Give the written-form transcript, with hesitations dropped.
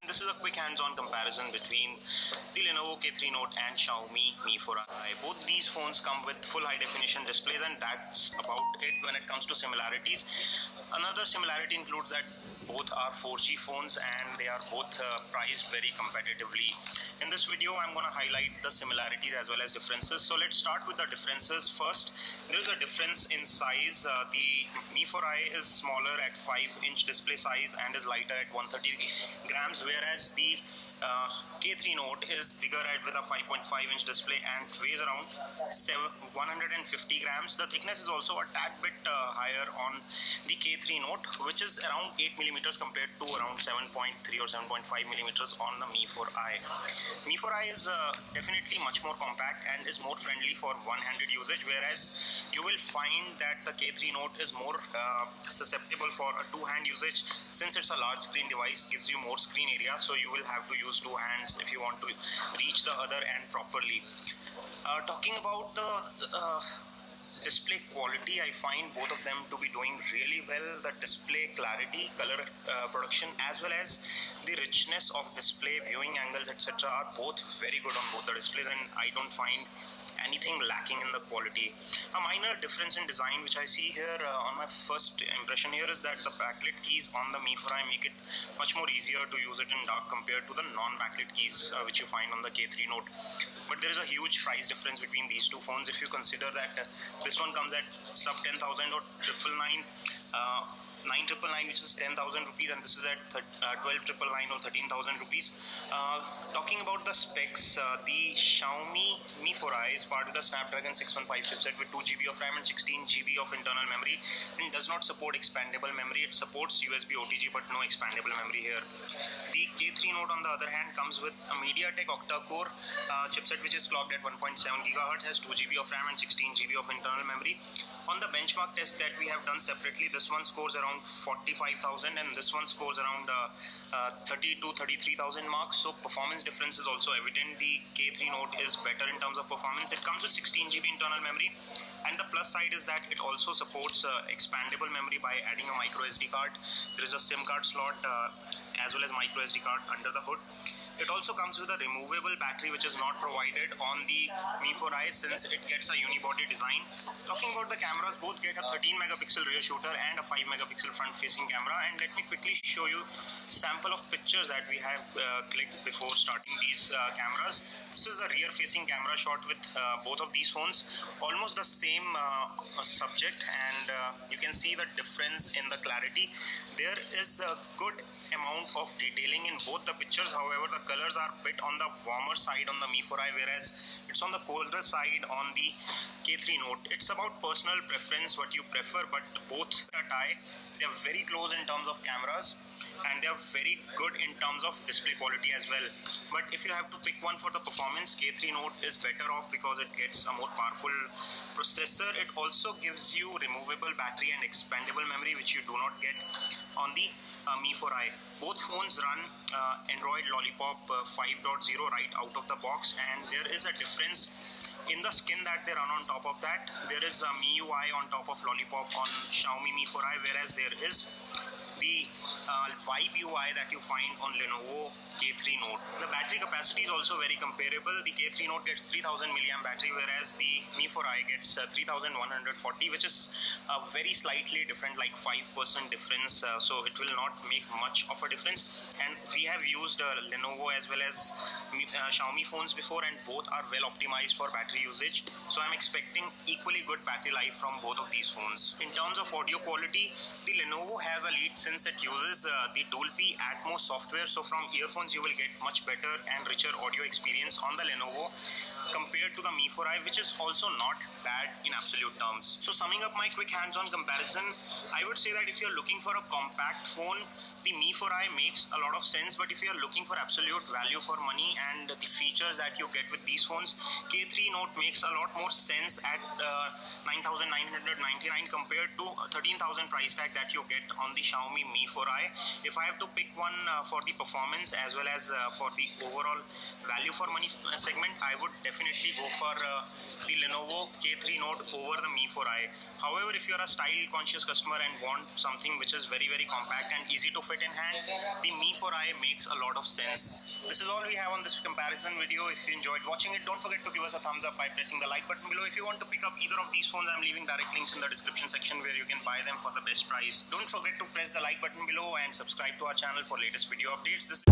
This is a quick hands-on comparison between the Lenovo K3 Note and Xiaomi mi4i. Both these phones come with full high-definition displays, and that's about it when it comes to similarities. Another similarity includes that both are 4G phones and they are both priced very competitively. In this video, I'm going to highlight the similarities as well as differences. So let's start with the differences first. There is a difference in size. The mi4i is smaller at 5-inch display size and is lighter at 130 grams, whereas the K3 Note is bigger with a 5.5-inch display and weighs around 150 grams. The thickness is also a tad bit higher on the K3 Note, which is around 8 millimeters compared to around 7.3 or 7.5 millimeters on the mi4i. mi4i is definitely much more compact and is more friendly for one-handed usage, whereas you will find that the K3 Note is more susceptible for a two-hand usage, since it's a large screen device, gives you more screen area, so you will have to use two hands if you want to reach the other end properly. Talking about the display quality, I find both of them to be doing really well. The display clarity, color production, as well as the richness of display, viewing angles, etc. are both very good on both the displays, and I don't find anything lacking in the quality. A minor difference in design which I see here on my first impression here is that the backlit keys on the mi4i make it much more easier to use it in dark compared to the non-backlit keys which you find on the K3 Note. But there is a huge price difference between these two phones. If you consider that this one comes at sub 10,000 or 9,999, which is 10,000 rupees, and this is at 12,999 or 13,000 rupees. Talking about the specs, the Xiaomi mi4i is part of the Snapdragon 615 chipset with 2GB of RAM and 16GB of internal memory, and does not support expandable memory. It supports USB OTG but no expandable memory here. The K3 Note on the other hand comes with a MediaTek octa-core chipset which is clocked at 1.7 GHz, has 2GB of RAM and 16GB of internal memory. On the benchmark test that we have done separately, this one scores around 45,000 and this one scores around 30 to 33,000 marks. So performance difference is also evident. The K3 Note is better in terms of performance. It comes with 16GB internal memory, and the plus side is that it also supports expandable memory by adding a micro SD card. There is a SIM card slot as well as micro SD card under the hood. It also comes with a removable battery which is not provided on the mi4i since it gets a unibody design. Talking about the cameras, both get a 13 megapixel rear shooter and a 5 megapixel front facing camera, and let me quickly show you a sample of pictures that we have clicked before starting these cameras. This is the rear facing camera shot with both of these phones, almost the same subject, and you can see the difference in the clarity. There is a good amount of detailing in both the pictures. However, the colors are a bit on the warmer side on the mi4i, whereas it's on the colder side on the K3 Note. It's about personal preference, what you prefer, but both are tie. They are very close in terms of cameras and they are very good in terms of display quality as well. But if you have to pick one for the performance, K3 Note is better off because it gets a more powerful processor. It also gives you removable battery and expandable memory, which you do not get on the mi4i. Both phones run Android Lollipop 5.0 right out of the box, and there is a difference in the skin that they run on top of that. There is a MIUI on top of Lollipop on Xiaomi mi4i, whereas there is the Vibe UI that you find on Lenovo K3 Note. The battery capacity is also very comparable. The K3 Note gets 3000 milliamp battery, whereas the mi4i gets 3140, which is very slightly different, like 5% difference. So it will not make much of a difference. And we have used Lenovo as well as Xiaomi phones before, and both are well optimized for battery usage. So I'm expecting equally good battery life from both of these phones. In terms of audio quality, the Lenovo has a lead since it uses the Dolby Atmos software. So from earphones you will get much better and richer audio experience on the Lenovo compared to the mi4i, which is also not bad in absolute terms. So summing up my quick hands-on comparison, I would say that if you're looking for a compact phone the Mi4i makes a lot of sense, but if you are looking for absolute value for money and the features that you get with these phones, K3 Note makes a lot more sense at 9,999 compared to 13,000 price tag that you get on the Xiaomi Mi4i. If I have to pick one for the performance as well as for the overall value for money segment, I would definitely go for the Lenovo K3 Note over the Mi4i. However, if you're a style conscious customer and want something which is very compact and easy to fit in hand, the Mi4i makes a lot of sense. This is all we have on this comparison video. If you enjoyed watching it, don't forget to give us a thumbs up by pressing the like button below. If you want to pick up either of these phones, I'm leaving direct links in the description section where you can buy them for the best price. Don't forget to press the like button below and subscribe to our channel for latest video updates.